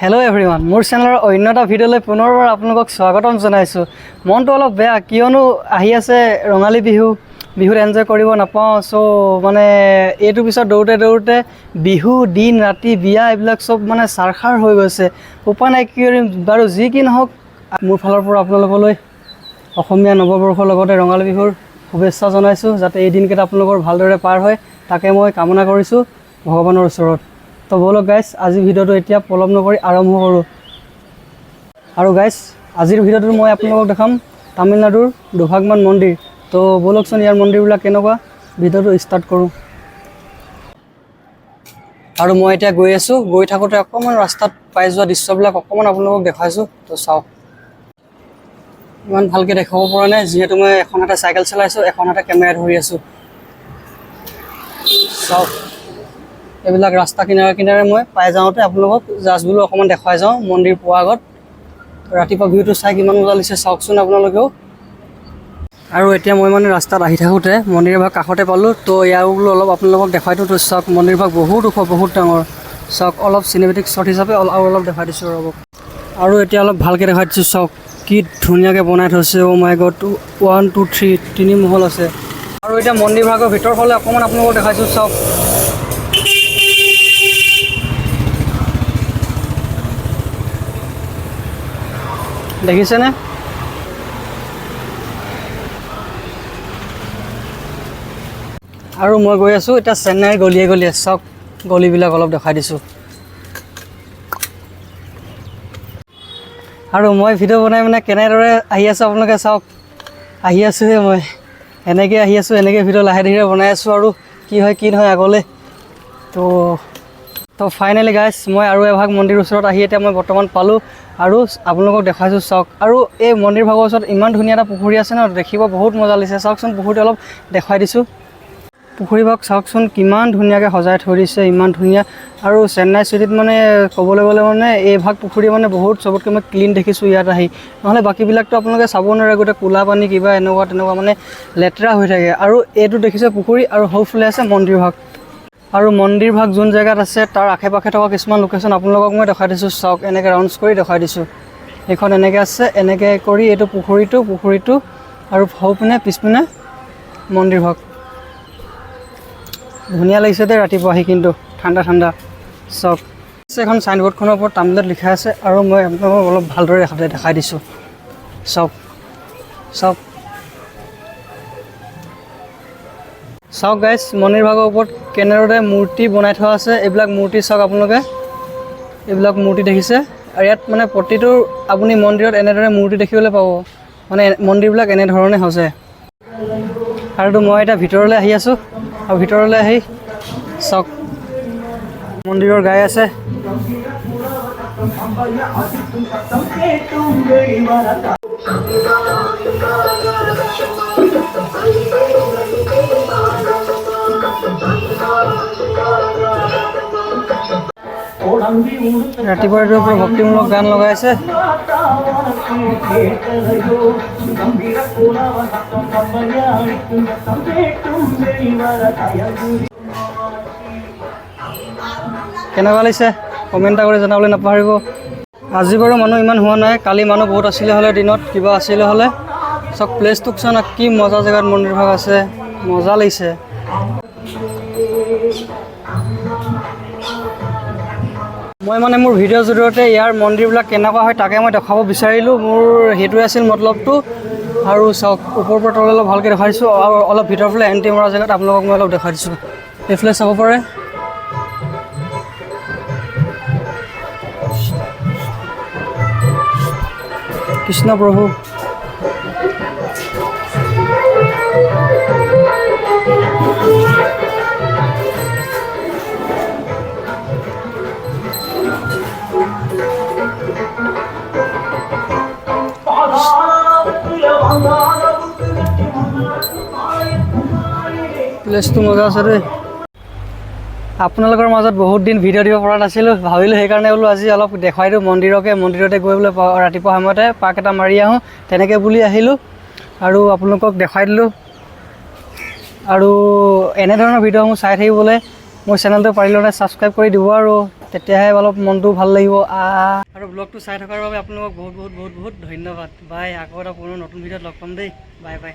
Hello everyone मोर चेनेलर अन्य এটা ভিডিওলৈ পুনৰবাৰ আপোনালোকক স্বাগতম জনাইছো। মনটো অলপ বেয়া কিয়নো আহি আছে ৰঙালী বিহুত এনজয় কৰিব নাপাওঁ। সো মানে এইটো পিছত দৌৰতে বিহু দিন ৰাতি বিয়া এইবিলাক সব মানে সাৰখাৰ হৈ গৈছে। উপায় নাই কি কৰিম বাৰু যি কি নহওক মোৰ ফালৰ পৰা আপোনালোকলৈ অসমীয়া নৱবৰ্ষৰ লগতে ৰঙালী বিহুৰ শুভেচ্ছা জনাইছো যাতে এই দিনকেইটা আপোনালোকৰ ভালদৰে পাৰ হয় তাকে মই কামনা কৰিছো ভগৱানৰ ওচৰত। তো বলক গাইজ আজি ভিডিওটো এতিয়া পলম নকৰি আৰম্ভ কৰোঁ। আৰু গাইজ আজিৰ ভিডিওটো মই আপোনালোকক দেখাম তামিলনাডুৰ দুভাগমান মন্দিৰ। তো বলকচোন ইয়াৰ মন্দিৰবিলাক কেনেকুৱা ভিডিওটো ষ্টাৰ্ট কৰোঁ। আৰু মই এতিয়া গৈ থাকোঁতে অকণমান ৰাস্তাত পাই যোৱা দৃশ্যবিলাক অকণমান আপোনালোকক দেখাইছোঁ। তো চাওক ইমান ভালকৈ দেখাব পৰা নাই যিহেতু মই এখন হাতে চাইকেল চলাইছোঁ এখন হাতে কেমেৰা ধৰি আছোঁ। চাওক এইবিলাক ৰাস্তা কিনাৰে মই পাই যাওঁতে আপোনালোকক জাষ্ট বোলো অকণমান দেখুৱাই যাওঁ মন্দিৰ পোৱাৰ আগত। ৰাতিপুৱা ভিউটো চাই কিমান মজা লাগিছে চাওকচোন আপোনালোকেও। আৰু এতিয়া মই মানে ৰাস্তাত আহি থাকোঁতে মন্দিৰৰ ভাগ কাষতে পালোঁ। তো ইয়াৰ বোলো অলপ আপোনালোকক দেখাই দিওঁ। তো চাওক মন্দিৰ ভাগ বহুত ওখ বহুত ডাঙৰ। চাওক অলপ চিনেমেটিক শ্বট হিচাপে আৰু অলপ দেখাই দিছোঁ ৰ'ব। আৰু এতিয়া অলপ ভালকৈ দেখাই দিছোঁ চাওক কি ধুনীয়াকৈ বনাই থৈছে। অ' মাই গড 1 2 3 তিনি মহল আছে। আৰু এতিয়া মন্দিৰ ভাগৰ ভিতৰ ফালে অকণমান আপোনালোকক দেখাইছোঁ চাওক দেখিছেনে। আৰু মই গৈ আছোঁ এতিয়া চেন্নাইৰ গলিয়ে চাওক গলিবিলাক অলপ দেখাই দিছোঁ। আৰু মই ভিডিঅ' বনাই মানে কেনেদৰে আহি আছোঁ আপোনালোকে চাওক আহি আছোঁহে মই এনেকৈ আহি আছোঁ এনেকৈ ভিডিঅ' লাহে ধীৰে বনাই আছোঁ আৰু কি হয় কি নহয় আগলৈ। তো ফাইনেলি গাইজ মই আৰু এভাগ মন্দিৰ ওচৰত আহি এতিয়া মই বৰ্তমান পালোঁ আৰু আপোনালোকক দেখাইছোঁ চাওক। আৰু এই মন্দিৰ ভাগৰ ওচৰত ইমান ধুনীয়া এটা পুখুৰী আছে ন দেখিব বহুত মজা লাগিছে। চাওকচোন পুখুৰীটো অলপ দেখুৱাই দিছোঁ। পুখুৰী ভাগ চাওকচোন কিমান ধুনীয়াকৈ সজাই থৈ দিছে ইমান ধুনীয়া। আৰু চেন্নাই চিটিত মানে ক'বলৈ গ'লে মানে এই ভাগ পুখুৰী মানে বহুত চবতকৈ মই ক্লিন দেখিছোঁ ইয়াত আহি। নহ'লে বাকীবিলাকতো আপোনালোকে চাব নোৱাৰে গোটেই ক'লা পানী কিবা এনেকুৱা তেনেকুৱা মানে লেতেৰা হৈ থাকে। আৰু এইটো দেখিছে পুখুৰী আৰু সৌফালে আছে মন্দিৰ ভাগ। আৰু মন্দিৰ ভাগ যোন জেগাত আছে তাৰ আশে পাশে থকা কিছুমান লোকেশ্যন আপোনালোকক মই দেখাই দিছোঁ চাওক এনেকৈ ৰাউণ্ডছ কৰি দেখাই দিছোঁ। এইখন এনেকৈ আছে এনেকৈ কৰি এইটো পুখুৰীটো আৰু সৌপিনে পিছপিনে মন্দিৰ ভাগ। ধুনীয়া লাগিছে দেই ৰাতিপুৱা আহি কিন্তু ঠাণ্ডা চাওক। এখন চাইনবোৰ্ডখনৰ ওপৰত তামিলত লিখা আছে আৰু মই আপোনালোকক অলপ ভালদৰে দেখাই দিছোঁ চাওক গাইজ মন্দিৰ ভাগৰ ওপৰত কেনেদৰে মূৰ্তি বনাই থোৱা আছে। এইবিলাক মূৰ্তি চাওক আপোনালোকে এইবিলাক মূৰ্তি দেখিছে। আৰু ইয়াত মানে প্ৰতিটো আপুনি মন্দিৰত এনেদৰে মূৰ্তি দেখিবলৈ পাব মানে মন্দিৰবিলাক এনেধৰণে সজে। আৰু মই এতিয়া ভিতৰলৈ আহি আছোঁ আৰু ভিতৰলৈ আহি চাওক মন্দিৰৰ গাই আছে। ৰাতিপুৱাৰ পৰা ভক্তিমূলক গান লগাইছে। কেনেকুৱা লাগিছে কমেণ্ট এটা কৰি জনাবলৈ নাপাহৰিব। আজি বাৰু মানুহ ইমান হোৱা নাই কালি মানুহ বহুত আছিলে হ'লে দিনত কিবা আছিলে হ'লে। চব প্লেচটোক চাওঁ কি মজা জেগাত মন্দিৰ ভাগ আছে মজা লাগিছে। মই মানে মোৰ ভিডিঅ'ৰ জৰিয়তে ইয়াৰ মন্দিৰবিলাক কেনেকুৱা হয় তাকে মই দেখাব বিচাৰিলোঁ। মোৰ সেইটোৱে আছিল মতলবটো। আৰু চাওক ওপৰৰ পৰা তললৈ অলপ ভালকৈ দেখাই দিছোঁ আৰু অলপ ভিতৰৰ ফালে এণ্ট্ৰি মৰা জেগাত আপোনালোকক মই অলপ দেখাই দিছোঁ। এইফালে চাব পাৰে কৃষ্ণ প্ৰভু। প্লেচটো মজা আছে দেই। আপোনালোকৰ মাজত বহুত দিন ভিডিঅ' দিব পৰা নাছিলোঁ ভাবিলোঁ সেইকাৰণে বোলো আজি অলপ দেখুৱাই দিওঁ মন্দিৰতে গৈ বোলে ৰাতিপুৱা সময়তে পাক এটা মাৰি আহোঁ তেনেকৈ বুলি আহিলোঁ আৰু আপোনালোকক দেখাই দিলোঁ। আৰু এনেধৰণৰ ভিডিঅ'সমূহ চাই থাকিবলৈ মোৰ চেনেলটো পাৰিলে ছাবস্ক্ৰাইব কৰি দিব আৰু তেতিয়াহে অলপ মনটো ভাল লাগিব। আৰু ব্লগটো চাই থকাৰ বাবে আপোনালোকক বহুত বহুত বহুত বহুত ধন্যবাদ। বাই, আকৌ এটা পুনৰ নতুন ভিডিঅ'ত লগ পাম দেই। Bye bye.